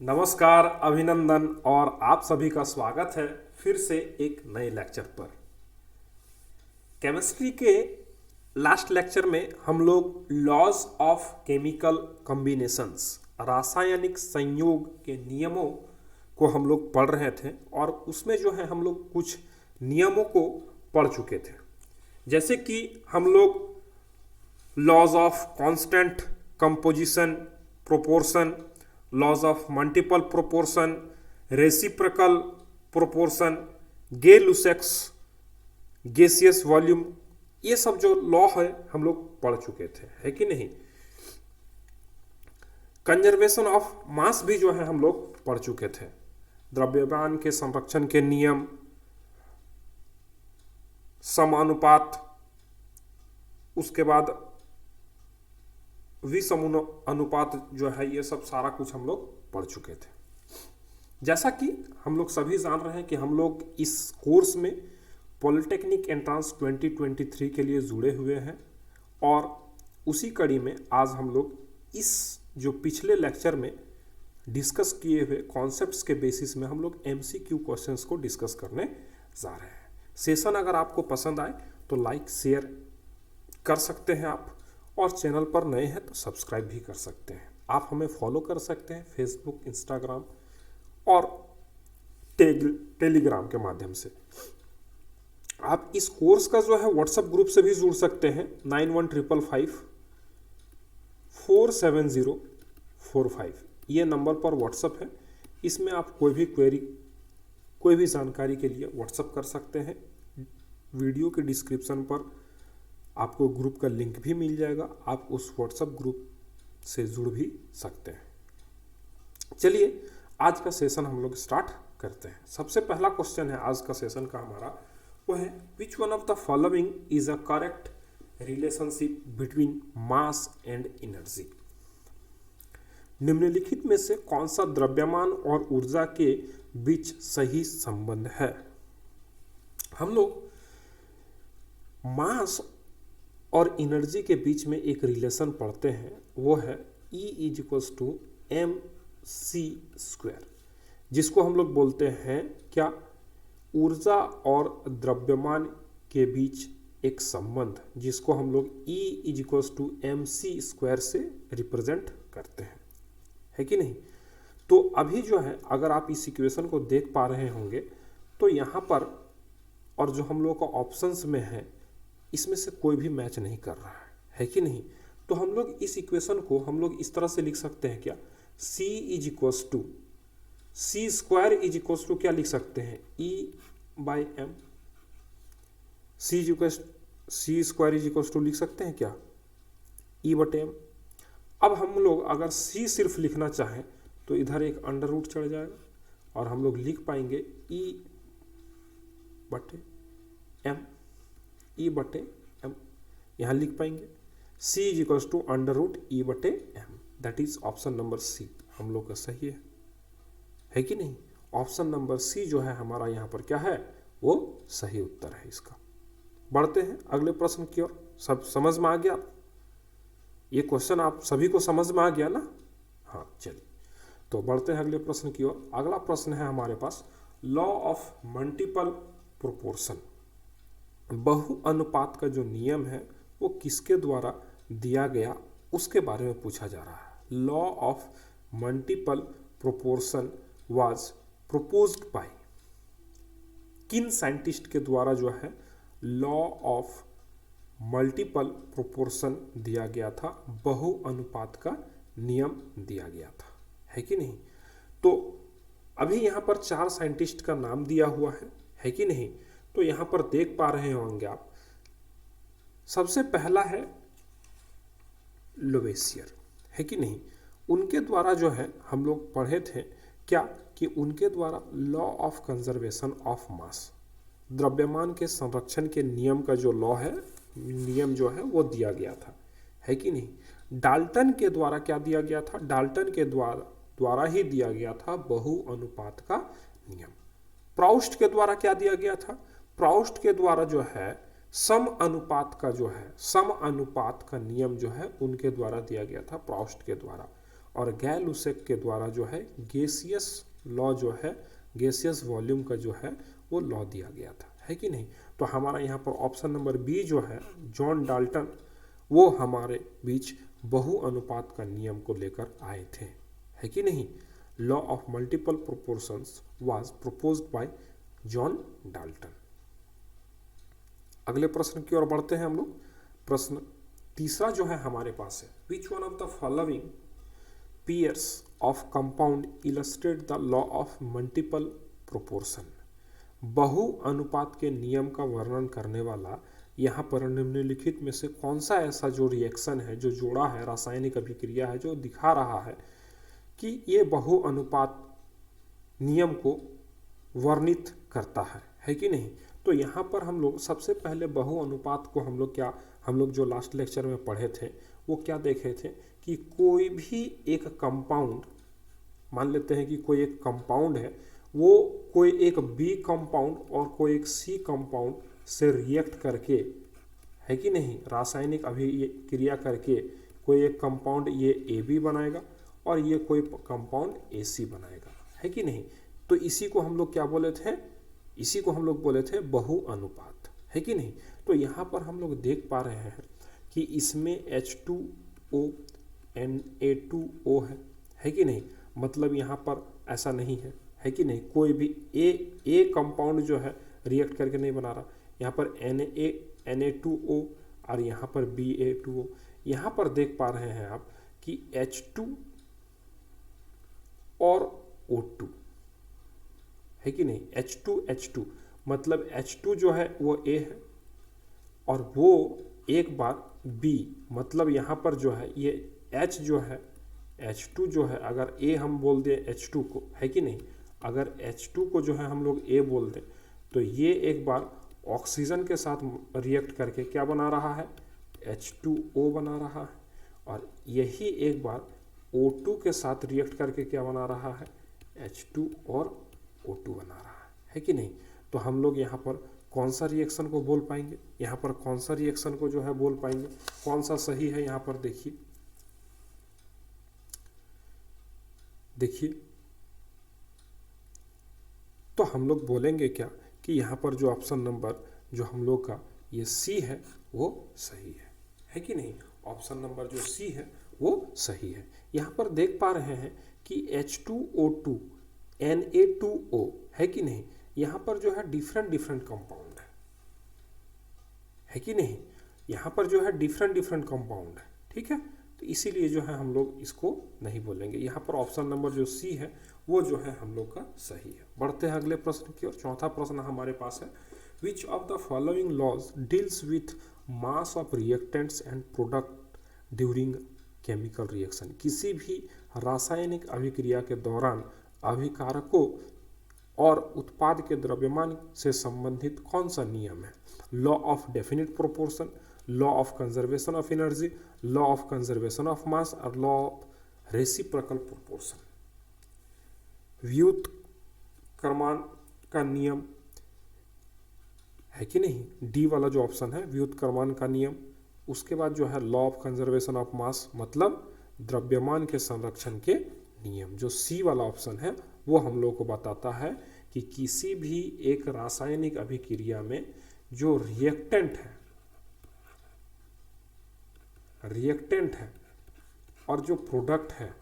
नमस्कार, अभिनंदन और आप सभी का स्वागत है फिर से एक नए लेक्चर पर। केमिस्ट्री के लास्ट लेक्चर में हम लोग लॉज ऑफ केमिकल कॉम्बिनेशंस, रासायनिक संयोग के नियमों को हम लोग पढ़ रहे थे और उसमें जो है हम लोग कुछ नियमों को पढ़ चुके थे। जैसे कि हम लोग laws of constant composition, proportion, laws of multiple proportion, reciprocal proportion, Gay-Lussac's, gaseous volume, ये सब जो लॉ है हम लोग पढ़ चुके थे, है कि नहीं। कंजर्वेशन ऑफ मास भी जो है हम लोग पढ़ चुके थे। द्रव्यमान के संरक्षण के नियम, समानुपात, उसके बाद विसम अनुपात जो है, ये सब सारा कुछ हम लोग पढ़ चुके थे। जैसा कि हम लोग सभी जान रहे हैं कि हम लोग इस कोर्स में पॉलिटेक्निक एंट्रांस 2023 के लिए जुड़े हुए हैं और उसी कड़ी में आज हम लोग इस जो पिछले लेक्चर में डिस्कस किए हुए कॉन्सेप्ट्स के बेसिस में हम लोग MCQ क्वेश्चंस को डिस्कस करने जा रहे हैं। सेशन अगर आपको पसंद आए तो लाइक शेयर कर सकते हैं आप, और चैनल पर नए हैं तो सब्सक्राइब भी कर सकते हैं। आप हमें फॉलो कर सकते हैं फेसबुक, इंस्टाग्राम और टेलीग्राम के माध्यम से। आप इस कोर्स का जो है व्हाट्सएप ग्रुप से भी जुड़ सकते हैं। 9155547045 ये नंबर पर व्हाट्सएप है। इसमें आप कोई भी क्वेरी, कोई भी जानकारी के लिए व्हाट्सएप कर सकते हैं। वीडियो के डिस्क्रिप्शन पर आपको ग्रुप का लिंक भी मिल जाएगा, आप उस व्हाट्सएप ग्रुप से जुड़ भी सकते हैं। चलिए आज का सेशन हम लोग स्टार्ट करते हैं। सबसे पहला क्वेश्चन है आज का सेशन का हमारा, वो है which one of the following is a correct relationship between mass and energy. निम्नलिखित में से कौन सा द्रव्यमान और ऊर्जा के बीच सही संबंध है। हम लोग मास और एनर्जी के बीच में एक रिलेशन पढ़ते हैं, वो है E=mc², जिसको हम लोग बोलते हैं क्या, ऊर्जा और द्रव्यमान के बीच एक संबंध, जिसको हम लोग E=mc² से रिप्रेजेंट करते हैं, है कि नहीं। तो अभी जो है अगर आप इस इक्वेशन को देख पा रहे होंगे तो यहाँ पर और जो हम लोग का ऑप्शंस में है इसमें से कोई भी मैच नहीं कर रहा है कि नहीं। तो हम लोग इस इक्वेशन को हम लोग इस तरह से लिख सकते हैं क्या, C² क्या लिख सकते हैं, E/m। C² लिख सकते हैं क्या, E/m। अब हम लोग अगर C सिर्फ लिखना चाहें तो इधर एक अंडर रूट चढ़ जाएगा और हम लोग लिख पाएंगे E/m। यहाँ लिख पाएंगे C=√E/m। That is option number C हम लोग का सही है कि नहीं। ऑप्शन नंबर सी जो है हमारा यहाँ पर क्या है, वो सही उत्तर है इसका। बढ़ते हैं अगले प्रश्न की ओर। सब समझ में आ गया, ये क्वेश्चन आप सभी को समझ में आ गया ना। हाँ चलिए तो बढ़ते हैं अगले प्रश्न की ओर। अगला प्रश्न है हमारे पास, लॉ ऑफ मल्टीपल प्रोपोर्शन, बहु अनुपात का जो नियम है वो किसके द्वारा दिया गया उसके बारे में पूछा जा रहा है। Law of multiple proportion was proposed by, किन साइंटिस्ट के द्वारा जो है लॉ ऑफ मल्टीपल प्रोपोर्शन दिया गया था, बहु अनुपात का नियम दिया गया था, है कि नहीं। तो अभी यहाँ पर 4 साइंटिस्ट का नाम दिया हुआ है कि नहीं। तो यहाँ पर देख पा रहे होंगे आप, सबसे पहला है लोवेसियर, है कि नहीं। उनके द्वारा जो है हम लोग पढ़े थे क्या, कि उनके द्वारा लॉ ऑफ कंजर्वेशन ऑफ मास, द्रव्यमान के संरक्षण के नियम का जो लॉ है, नियम जो है वो दिया गया था, है कि नहीं। डाल्टन के द्वारा क्या दिया गया था, डाल्टन के द्वारा ही दिया गया था बहु अनुपात का नियम। प्राउस्ट के द्वारा क्या दिया गया था, प्राउस्ट के द्वारा जो है सम अनुपात का जो है, सम अनुपात का नियम जो है उनके द्वारा दिया गया था, प्राउस्ट के द्वारा। और गैर लुसेक के द्वारा जो है गैसियस लॉ जो है, गैसियस वॉल्यूम का जो है वो लॉ दिया गया था, है कि नहीं। तो हमारा यहाँ पर ऑप्शन नंबर बी जो है जॉन डाल्टन, वो हमारे बीच बहु अनुपात का नियम को लेकर आए थे, है कि नहीं। Law of multiple proportions was proposed by John Dalton. अगले प्रश्न की ओर बढ़ते हैं हम लोग। प्रश्न तीसरा जो है हमारे पास है, which one of the following pairs of compound illustrate the law of multiple proportion. बहु अनुपात के नियम का वर्णन करने वाला यहाँ पर निम्नलिखित में से कौन सा ऐसा जो रिएक्शन है, जो जोड़ा है, रासायनिक अभिक्रिया है, जो दिखा रहा है कि ये बहु अनुपात नियम को वर्णित करता है कि नहीं। तो यहाँ पर हम लोग सबसे पहले बहु अनुपात को हम लोग जो लास्ट लेक्चर में पढ़े थे वो क्या देखे थे कि कोई भी एक कंपाउंड, मान लेते हैं कि कोई एक कंपाउंड है, वो कोई एक बी कंपाउंड और कोई एक सी कंपाउंड से रिएक्ट करके, है कि नहीं, रासायनिक अभिक्रिया करके कोई एक कंपाउंड ये ए बी बनाएगा और ये कोई कंपाउंड ए सी बनाएगा, है कि नहीं। तो इसी को हम लोग क्या बोले थे, इसी को हम लोग बोले थे बहु अनुपात, है कि नहीं। तो यहाँ पर हम लोग देख पा रहे हैं कि इसमें H2O Na2O है कि नहीं। मतलब यहाँ पर ऐसा नहीं है कि नहीं, कोई भी ए कंपाउंड जो है रिएक्ट करके नहीं बना रहा। यहाँ पर Na2O और यहाँ पर Ba2O। यहाँ पर देख पा रहे हैं आप कि H2 और O2, है कि नहीं। H2 मतलब H2 जो है वो A है और वो एक बार B, मतलब यहाँ पर जो है ये H जो है, H2 जो है, अगर A हम बोल दें H2 को, है कि नहीं, अगर H2 को जो है हम लोग A बोल दें तो ये एक बार ऑक्सीजन के साथ रिएक्ट करके क्या बना रहा है, H2O बना रहा है। और यही एक बार O2 के साथ रिएक्ट करके क्या बना रहा है, H2 और O2 बना रहा है कि नहीं। तो हम लोग यहाँ पर कौन सा रिएक्शन को बोल पाएंगे, यहाँ पर कौन सा रिएक्शन को जो है बोल पाएंगे, कौन सा सही है। यहाँ पर देखिए तो हम लोग बोलेंगे क्या कि यहाँ पर जो ऑप्शन नंबर जो हम लोग का ये सी है वो सही है कि नहीं। ऑप्शन नंबर जो सी है वो सही है। यहाँ पर देख पा रहे हैं कि H2O2 Na2O है कि नहीं, यहाँ पर जो है डिफरेंट कंपाउंड है कि नहीं, यहाँ पर जो है डिफरेंट कंपाउंड है, ठीक है। तो इसीलिए जो है हम लोग इसको नहीं बोलेंगे। यहाँ पर ऑप्शन नंबर जो सी है वो जो है हम लोग का सही है। बढ़ते हैं अगले प्रश्न की ओर। चौथा प्रश्न हमारे पास है, which of the following laws deals with mass of reactants and product during chemical reaction. किसी भी रासायनिक अभिक्रिया के दौरान अभिकारकों और उत्पाद के द्रव्यमान से संबंधित कौन सा नियम है। Law of definite proportion, law of conservation of energy, law of conservation of मास और लॉ ऑफ रेसिप्रोकल प्रोपोर्शन। व्युत्क्रमण का नियम है कि नहीं, डी वाला जो ऑप्शन है व्युत्क्रमण का नियम। उसके बाद जो है लॉ ऑफ कंजर्वेशन ऑफ मास, मतलब द्रव्यमान के संरक्षण के नियम। जो सी वाला ऑप्शन है वो हम लोग को बताता है कि किसी भी एक रासायनिक अभिक्रिया में जो रिएक्टेंट है और जो प्रोडक्ट है,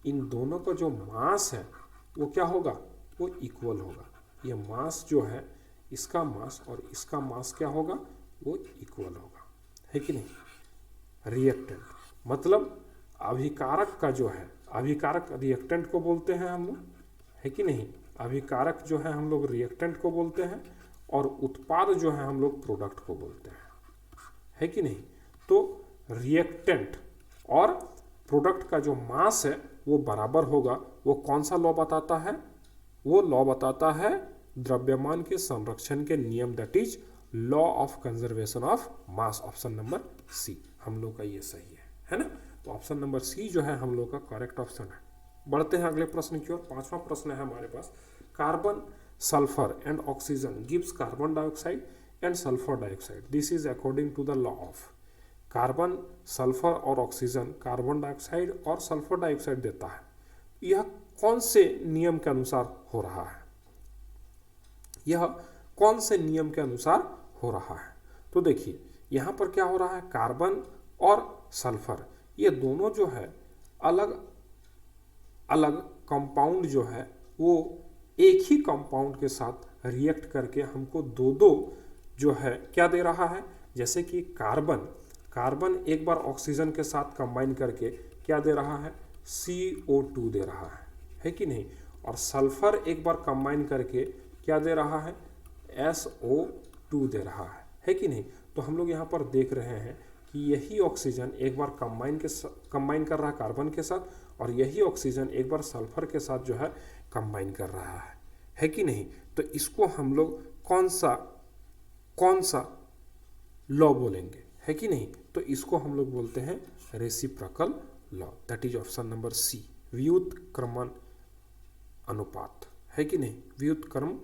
इन दोनों का जो मास है वो क्या होगा, वो इक्वल होगा। ये मास जो है, इसका मास और इसका मास क्या होगा, वो इक्वल होगा, है कि नहीं। रिएक्टेंट मतलब अभिकारक का जो है, अभिकारक रिएक्टेंट को बोलते हैं हम लोग, है कि नहीं। अभिकारक जो है हम लोग रिएक्टेंट को बोलते हैं और उत्पाद जो है हम लोग प्रोडक्ट को बोलते हैं, है कि नहीं। तो रिएक्टेंट और प्रोडक्ट का जो मास है वो बराबर होगा। वो कौन सा लॉ बताता है, वो लॉ बताता है द्रव्यमान के संरक्षण के नियम, that is law of conservation of mass. Option number C हम लोग का ये सही है ना। तो ऑप्शन नंबर सी जो है हम लोग का करेक्ट ऑप्शन है। बढ़ते हैं अगले प्रश्न की ओर। पांचवा प्रश्न है हमारे पास, carbon, sulphur and oxygen gives carbon dioxide and sulphur dioxide, this is according to the law of. Carbon, sulphur और ऑक्सीजन कार्बन डाइऑक्साइड और सल्फर डाइऑक्साइड देता है। यह कौन से नियम के अनुसार हो रहा है? यह कौन से नियम के अनुसार हो रहा है? तो देखिए यहाँ पर क्या हो रहा है, कार्बन और सल्फर ये दोनों जो है अलग अलग कंपाउंड जो है वो एक ही कंपाउंड के साथ रिएक्ट करके हमको दो दो जो है क्या दे रहा है। जैसे कि कार्बन एक बार ऑक्सीजन के साथ कंबाइन करके क्या दे रहा है, CO2 दे रहा है कि नहीं। और सल्फर एक बार कंबाइन करके क्या दे रहा है, SO2 दे रहा है कि नहीं। तो हम लोग यहाँ पर देख रहे हैं कि यही ऑक्सीजन एक बार कंबाइन कर रहा है कार्बन के साथ और यही ऑक्सीजन एक बार सल्फर के साथ जो है कंबाइन कर रहा है कि नहीं। तो इसको हम लोग कौन सा लॉ बोलेंगे, है कि नहीं। तो इसको हम लोग बोलते हैं reciprocal law, that is option number C, व्युत्क्रमण अनुपात, है कि नहीं। व्युत्क्रमण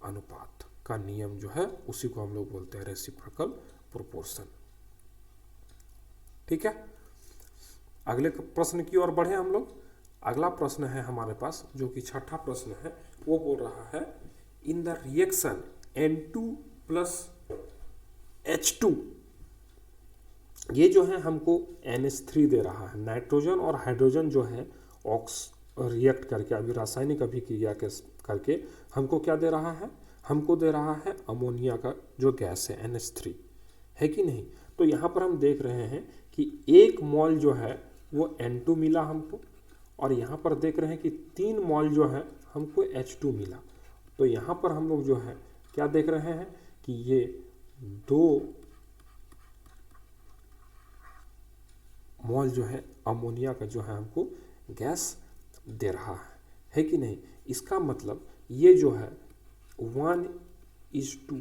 अनुपात का नियम जो है उसी को हम लोग बोलते हैं रेसिप्रोकल प्रोपोर्शन। ठीक है, अगले प्रश्न की ओर बढ़े हम लोग। अगला प्रश्न है हमारे पास जो कि छठा प्रश्न है, वो बोल रहा है in the reaction N2 plus H2, ये जो है हमको NH3 दे रहा है। नाइट्रोजन और हाइड्रोजन जो है रिएक्ट करके अभी रासायनिक अभिक्रिया करके हमको क्या दे रहा है, हमको दे रहा है अमोनिया का जो गैस है NH3, है कि नहीं। तो यहाँ पर हम देख रहे हैं कि 1 मोल जो है वो N2 मिला हमको और यहाँ पर देख रहे हैं कि 3 मोल जो है हमको H2 मिला। तो यहाँ पर हम लोग जो है क्या देख रहे हैं कि ये 2 मोल जो है अमोनिया का जो है हमको गैस दे रहा है कि नहीं। इसका मतलब ये जो है 1:2,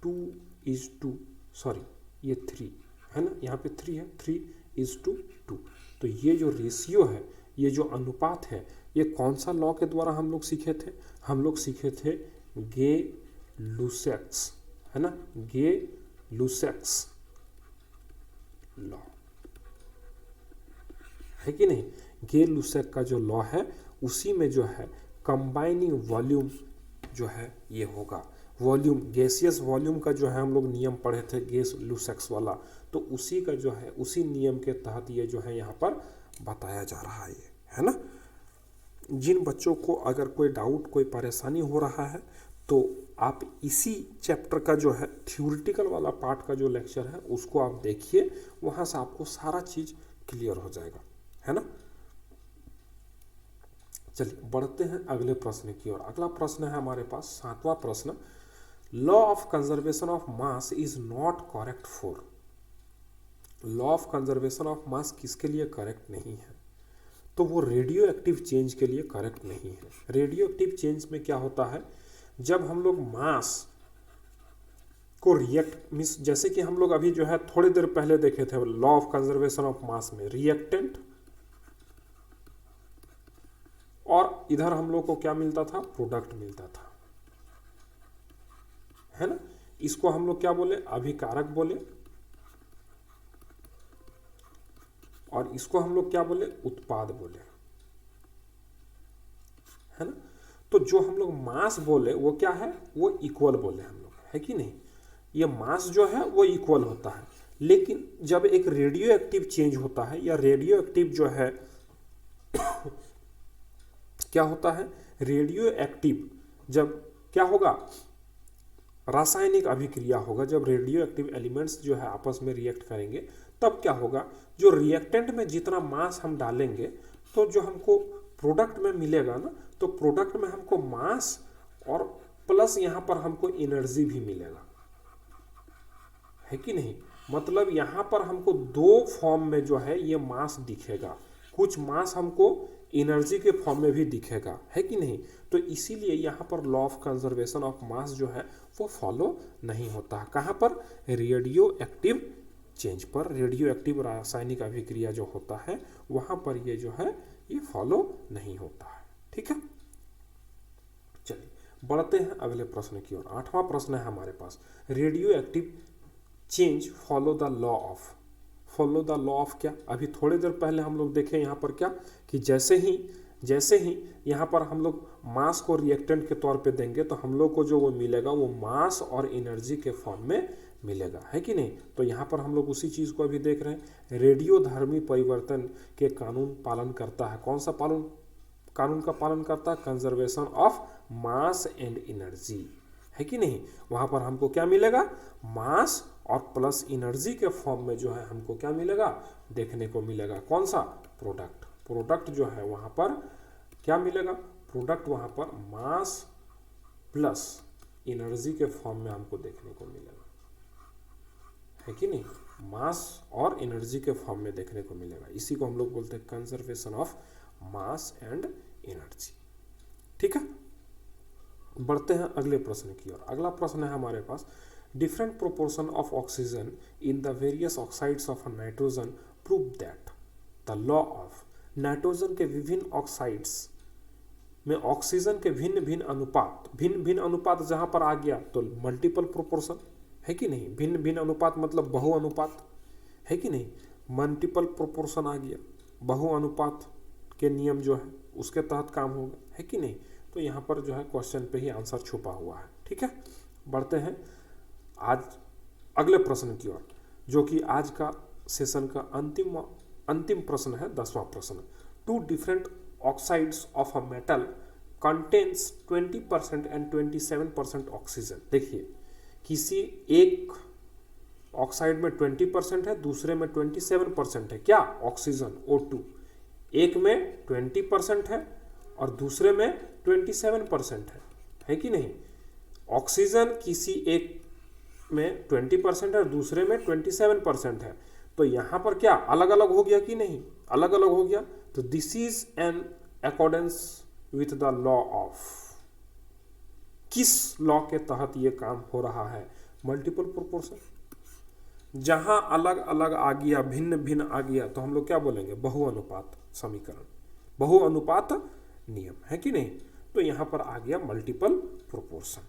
2:2, सॉरी ये 3 है ना, यहाँ पे 3 है, 3:2। तो ये जो रेशियो है, ये जो अनुपात है, ये कौन सा लॉ के द्वारा हम लोग सीखे थे, हम लोग सीखे थे गे-लुसैक्स, है ना, गे-लुसैक्स लॉ, है कि नहीं। गे-लुसैक का जो लॉ है उसी में जो है कंबाइनिंग वॉल्यूम जो है ये होगा। वॉल्यूम, गैसियस वॉल्यूम का जो है हम लोग नियम पढ़े थे गे-लुसैक्स वाला, तो उसी का जो है उसी नियम के तहत ये जो है यहाँ पर बताया जा रहा है, ये है ना। जिन बच्चों को अगर कोई डाउट, कोई परेशानी हो रहा है तो आप इसी चैप्टर का जो है थ्योरेटिकल वाला पार्ट का जो लेक्चर है उसको आप देखिए, वहाँ से आपको सारा चीज़ क्लियर हो जाएगा, है ना। चलिए बढ़ते हैं अगले प्रश्न की ओर। अगला प्रश्न है हमारे पास 7वां प्रश्न, law of conservation of mass is not correct for. Law of conservation of मास किसके लिए करेक्ट नहीं है, तो वो रेडियो एक्टिव चेंज के लिए करेक्ट नहीं है। रेडियो एक्टिव चेंज में क्या होता है, जब हम लोग मास को रिएक्ट मीन्स जैसे कि हम लोग अभी जो है थोड़ी देर पहले देखे थे लॉ ऑफ कंजर्वेशन ऑफ मास में रिएक्टेंट, और इधर हम लोग को क्या मिलता था, प्रोडक्ट मिलता था, है ना। इसको हम लोग क्या बोले, अभिकारक बोले, और इसको हम लोग क्या बोले, उत्पाद बोले, है ना। तो जो हम लोग मास बोले वो क्या है, वो इक्वल बोले हम लोग, है कि नहीं। ये मास जो है वो इक्वल होता है, लेकिन जब एक रेडियो एक्टिव चेंज होता है या रेडियो एक्टिव जो है क्या होता है, रेडियो एक्टिव जब क्या होगा, रासायनिक अभिक्रिया होगा, जब रेडियो एक्टिव एलिमेंट्स जो है आपस में रिएक्ट करेंगे तब क्या होगा, जो रिएक्टेंट में जितना मास हम डालेंगे तो जो हमको प्रोडक्ट में मिलेगा ना, तो प्रोडक्ट में हमको मास और प्लस यहाँ पर हमको एनर्जी भी मिलेगा, है कि नहीं। मतलब यहाँ पर हमको 2 फॉर्म में जो है ये मास दिखेगा, कुछ मास हमको एनर्जी के फॉर्म में भी दिखेगा, है कि नहीं। तो इसीलिए यहाँ पर लॉ ऑफ कंजर्वेशन ऑफ मास जो है वो फॉलो नहीं होता। कहाँ पर, रेडियो एक्टिव चेंज पर, रेडियो एक्टिव रासायनिक अभिक्रिया जो होता है वहाँ पर ये जो है ये फॉलो नहीं होता है, ठीक है। चलिए बढ़ते हैं अगले प्रश्न की ओर। 8वां प्रश्न है हमारे पास, radioactive change follow the law of. Follow the law of क्या, अभी थोड़ी देर पहले हम लोग देखें यहाँ पर क्या कि जैसे ही यहाँ पर हम लोग मास को रिएक्टेंट के तौर पे देंगे तो हम लोग को जो वो मिलेगा वो मास और एनर्जी के फॉर्म में मिलेगा, है कि नहीं। तो यहाँ पर हम लोग उसी चीज़ को अभी देख रहे हैं, रेडियोधर्मी परिवर्तन के कानून पालन करता है। कौन सा कानून का पालन करता है, conservation of mass and energy, है कि नहीं। वहाँ पर हमको क्या मिलेगा, मास और प्लस एनर्जी के फॉर्म में जो है हमको क्या मिलेगा, देखने को मिलेगा, कौन सा, प्रोडक्ट जो है वहाँ पर क्या मिलेगा, प्रोडक्ट वहाँ पर मास प्लस एनर्जी के फॉर्म में हमको देखने को मिलेगा, है कि नहीं, मास और एनर्जी के फॉर्म में देखने को मिलेगा। इसी को हम लोग बोलते हैं conservation of mass and energy. ठीक है, बढ़ते हैं अगले प्रश्न की ओर। अगला प्रश्न है हमारे पास, different proportion of oxygen in the various oxides of nitrogen prove that the law of, nitrogen के विभिन्न ऑक्साइड्स में ऑक्सीजन के भिन्न भिन्न अनुपात जहां पर आ गया तो मल्टीपल प्रोपोर्शन, है कि नहीं। भिन्न अनुपात मतलब बहु अनुपात, है कि नहीं, मल्टीपल प्रोपोर्शन आ गया, बहु अनुपात के नियम जो है उसके तहत काम होगा, है कि नहीं। तो यहाँ पर जो है क्वेश्चन पे ही आंसर छुपा हुआ है। ठीक है, बढ़ते हैं आज अगले प्रश्न की ओर, जो कि आज का सेशन का अंतिम प्रश्न है, 10वां प्रश्न। 2 different oxides of a metal contains 20% and 27% oxygen. देखिए, किसी एक ऑक्साइड में 20% है, दूसरे में 27% है, क्या, ऑक्सीजन O2। एक में 20% है और दूसरे में 27% है कि नहीं। ऑक्सीजन किसी एक में 20% है और दूसरे में 27% है, तो यहाँ पर क्या अलग अलग हो गया कि नहीं, अलग अलग हो गया। तो this is an accordance with the law of, किस लॉ के तहत ये काम हो रहा है, मल्टीपल प्रोपोर्शन। जहां अलग अलग आ गया, भिन्न आ गया, तो हम लोग क्या बोलेंगे, बहुअनुपात समीकरण, बहुअनुपात नियम, है कि नहीं। तो यहां पर आ गया मल्टीपल प्रोपोर्शन।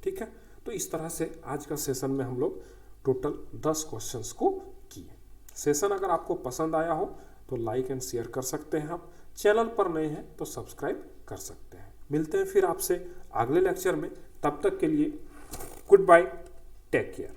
ठीक है, तो इस तरह से आज का सेशन में हम लोग टोटल 10 क्वेश्चंस को किए। सेशन अगर आपको पसंद आया हो तो लाइक एंड शेयर कर सकते हैं आप, चैनल पर नए हैं तो सब्सक्राइब कर सकते हैं। मिलते हैं फिर आपसे अगले लेक्चर में, तब तक के लिए गुड बाय, टेक केयर।